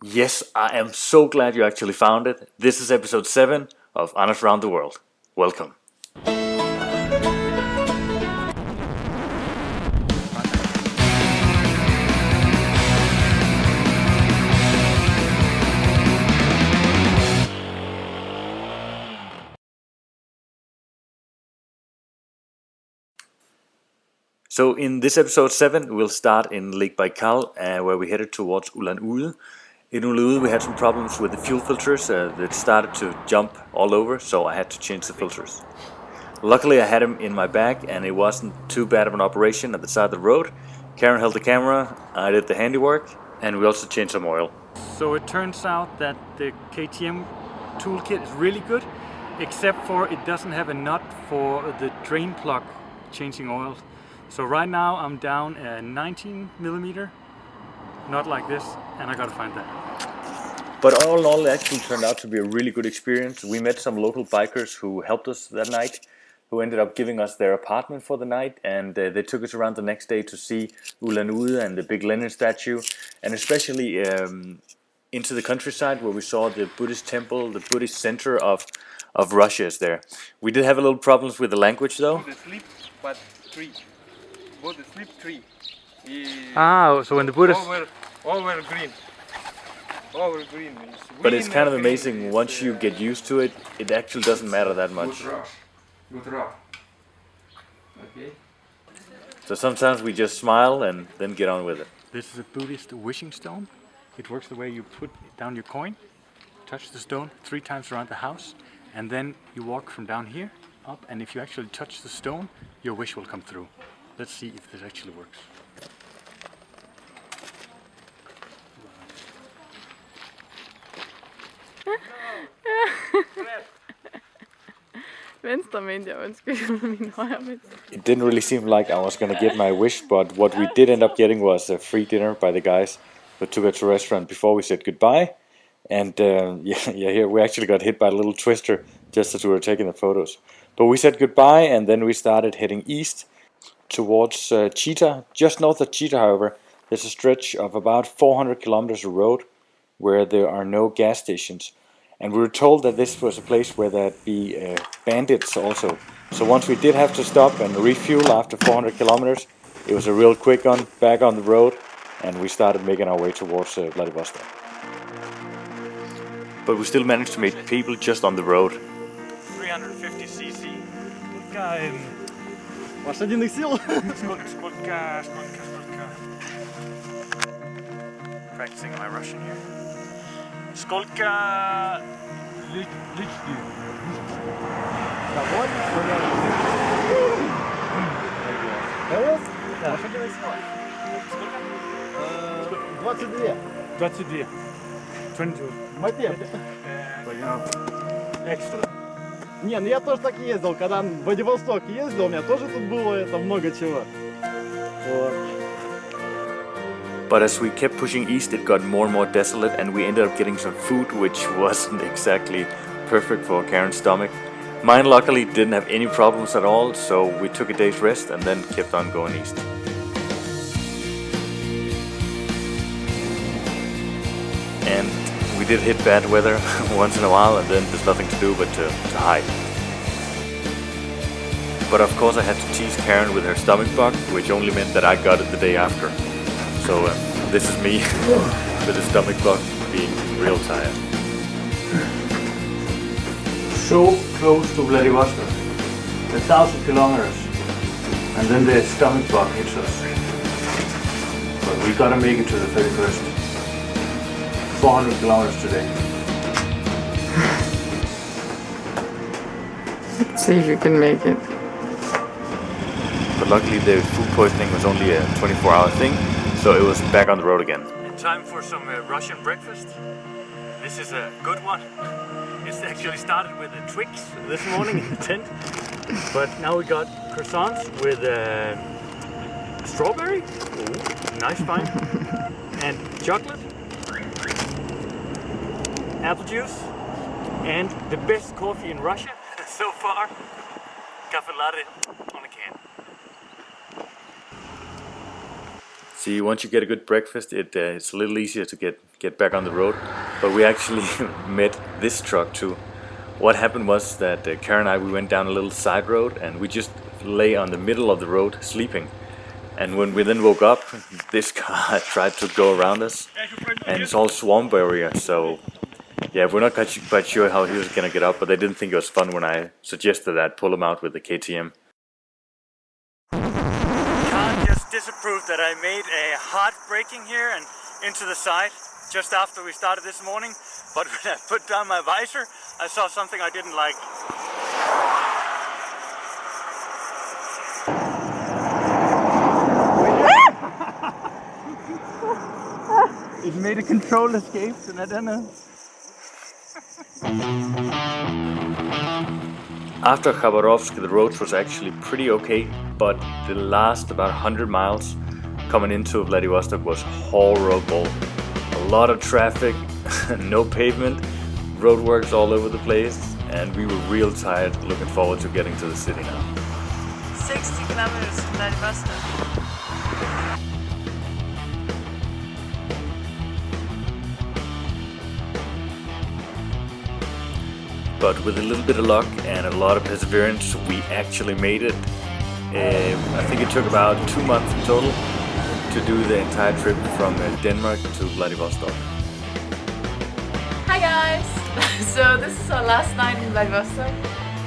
Yes, I am so glad you actually found it. This is episode 7 of Anders Around the World. Welcome. So in this episode 7, we'll start in Lake Baikal, where we headed towards Ulan Ude. In Ulan Ude, we had some problems with the fuel filters that started to jump all over, so I had to change the filters. Luckily, I had them in my bag, and it wasn't too bad of an operation at the side of the road. Karen held the camera, I did the handiwork, and we also changed some oil. So it turns out that the KTM toolkit is really good, except for it doesn't have a nut for the drain plug changing oil. So right now I'm down a 19mm, not like this, and I gotta find that. But all in all, it actually turned out to be a really good experience. We met some local bikers who helped us that night, who ended up giving us their apartment for the night, and they took us around the next day to see Ulan Ude and the big Lenin statue, and especially into the countryside where we saw the Buddhist temple, the Buddhist center of Russia is there. We did have a little problems with the language though. Buddhist sleep, but tree. Buddhist sleep tree. So when the Buddhists... Over green. Over green means But it's kind of amazing, once you get used to it, it actually doesn't matter that much. Good rock. Okay. So sometimes we just smile and then get on with it. This is a Buddhist wishing stone. It works the way you put down your coin, touch the stone 3 times around the house, and then you walk from down here up, and if you actually touch the stone, your wish will come through. Let's see if this actually works. It didn't really seem like I was going to get my wish, but what we did end up getting was a free dinner by the guys who took us to a restaurant before we said goodbye. And here we actually got hit by a little twister just as we were taking the photos. But we said goodbye, and then we started heading east towards Chita. Just north of Chita, however, there's a stretch of about 400 kilometers of road where there are no gas stations. And we were told that this was a place where there'd be bandits also. So once we did have to stop and refuel after 400 kilometers, it was a real quick one back on the road, and we started making our way towards Vladivostok. But we still managed to meet people just on the road. 350cc. Лошадиных сил. Сколько. Practicing my Russian here. Сколько Лички. 22. 22. 22. Мотив. Extra. Не, ну я тоже так ездил, когда в Владивосток ездил, у меня тоже тут было это много чего. Вот. But as we kept pushing east, it got more and more desolate, and we ended up getting some food which wasn't exactly perfect for Karen's stomach. Mine luckily didn't have any problems at all, so we took a day's rest and then kept on going east. And we did hit bad weather once in a while, and then there's nothing to do but to hide. But of course I had to tease Karen with her stomach bug, which only meant that I got it the day after. So this is me with the stomach bug being real tired. So close to Vladivostok, 1,000 kilometers, and then the stomach bug hits us. But we gotta make it to the 31st. 400 kilometers today. Let's see if you can make it. But luckily the food poisoning was only a 24-hour thing, so it was back on the road again. And time for some Russian breakfast. This is a good one. It's actually started with Twix this morning in the tent, but now we got croissants with strawberry, nice find, and chocolate, apple juice, and the best coffee in Russia so far, cafe latte on a can. See, once you get a good breakfast, it's a little easier to get back on the road. But we actually met this truck too. What happened was that Karen and I, we went down a little side road and we just lay on the middle of the road sleeping. And when we then woke up, this car tried to go around us, and it's all swamp area, so yeah, we're not quite sure how he was gonna get up, but they didn't think it was fun when I suggested that, pull him out with the KTM. Khan just disapproved that I made a hard braking here and into the side just after we started this morning, but when I put down my visor, I saw something I didn't like. It made a control escape, and I don't know. After Khabarovsk, the roads was actually pretty okay, but the last about 100 miles coming into Vladivostok was horrible. A lot of traffic, no pavement, roadworks all over the place, and we were real tired, looking forward to getting to the city now. 60 kilometers from Vladivostok. But with a little bit of luck and a lot of perseverance, we actually made it. I think it took about 2 months in total to do the entire trip from Denmark to Vladivostok. Hi guys! So this is our last night in Vladivostok,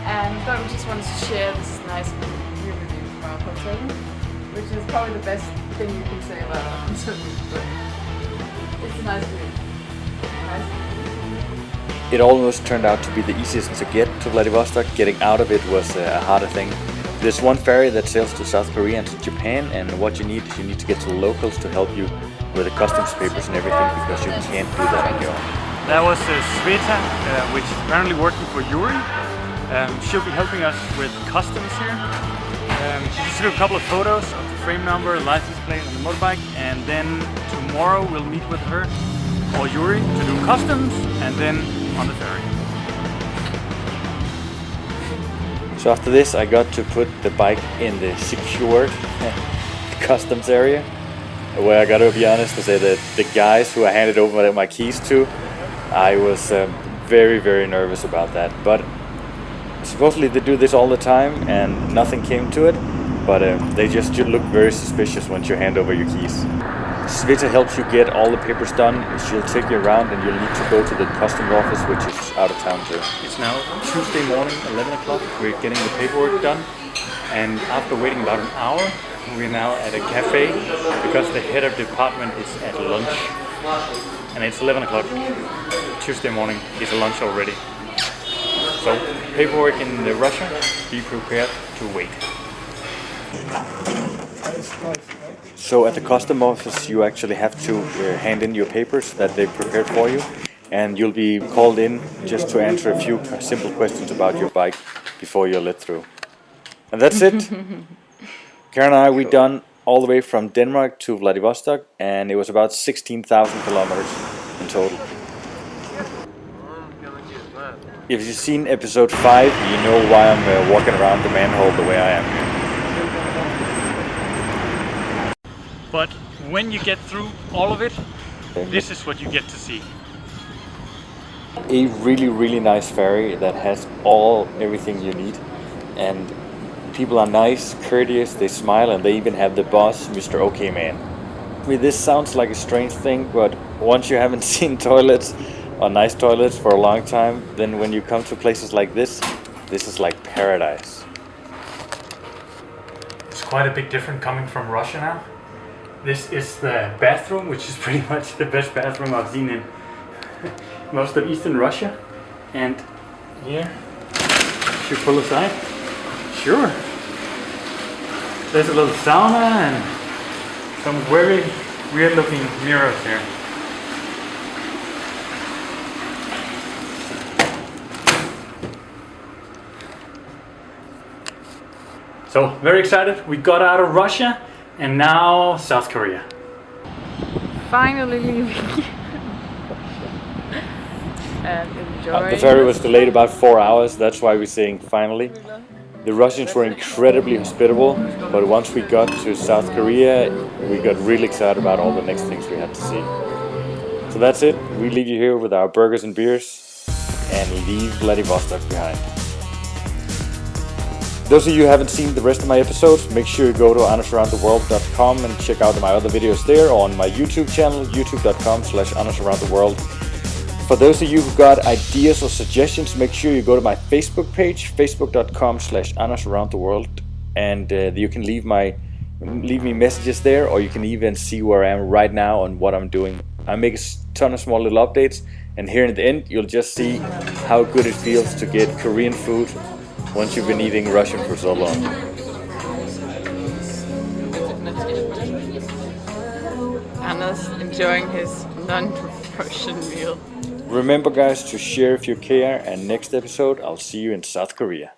and I thought we just wanted to share this nice view review from our hotel room, which is probably the best thing you can say about our hotel room, but it's a nice view. It almost turned out to be the easiest to get to Vladivostok. Getting out of it was a harder thing. There's one ferry that sails to South Korea and to Japan, and what you need is you need to get to the locals to help you with the customs papers and everything, because you can't do that on your own. That was Sveta, which is apparently working for Yuri. She'll be helping us with customs here. She just took a couple of photos of the frame number, license plate on the motorbike, and then tomorrow we'll meet with her or Yuri to do customs, and then on the ferry. So after this, I got to put the bike in the secured customs area, where I gotta be honest to say that the guys who I handed over my keys to, I was very, very nervous about that. But supposedly they do this all the time and nothing came to it, but they just look very suspicious once you hand over your keys. Sveta helps you get all the papers done. She'll take you around and you'll need to go to the customs office, which is out of town too. It's now Tuesday morning, 11 o'clock. We're getting the paperwork done, and after waiting about an hour, we're now at a cafe because the head of department is at lunch, and it's 11 o'clock Tuesday morning. It's a lunch already. So paperwork in Russia, be prepared to wait. So at the customs office, you actually have to hand in your papers that they prepared for you, and you'll be called in just to answer a few simple questions about your bike before you're let through. And that's it. Karen and I, we done all the way from Denmark to Vladivostok, and it was about 16,000 kilometers in total. If you've seen episode 5, you know why I'm walking around the manhole the way I am here. But when you get through all of it, this is what you get to see. A really, really nice ferry that has everything you need, and people are nice, courteous, they smile, and they even have the boss, Mr. OK Man. I mean, this sounds like a strange thing, but once you haven't seen toilets or nice toilets for a long time, then when you come to places like this is like paradise. It's quite a big difference coming from Russia now. This is the bathroom, which is pretty much the best bathroom I've seen in most of Eastern Russia. And here, should pull aside? Sure. There's a little sauna and some very weird looking mirrors here. So, very excited. We got out of Russia. And now South Korea. Finally leaving. And enjoying. The ferry was delayed about 4 hours, that's why we're saying finally. The Russians were incredibly hospitable, but once we got to South Korea, we got really excited about all the next things we had to see. So that's it. We leave you here with our burgers and beers and leave Vladivostok behind. Those of you who haven't seen the rest of my episodes, make sure you go to AndersAroundTheWorld.com and check out my other videos there, or on my YouTube channel, youtube.com/AndersAroundTheWorld. For those of you who got ideas or suggestions, make sure you go to my Facebook page, facebook.com/AndersAroundTheWorld, and you can leave me messages there, or you can even see where I am right now and what I'm doing. I make a ton of small little updates, and here in the end you'll just see how good it feels to get Korean food once you've been eating Russian for so long. Anna's enjoying his non-Russian meal. Remember guys to share if you care, and next episode I'll see you in South Korea.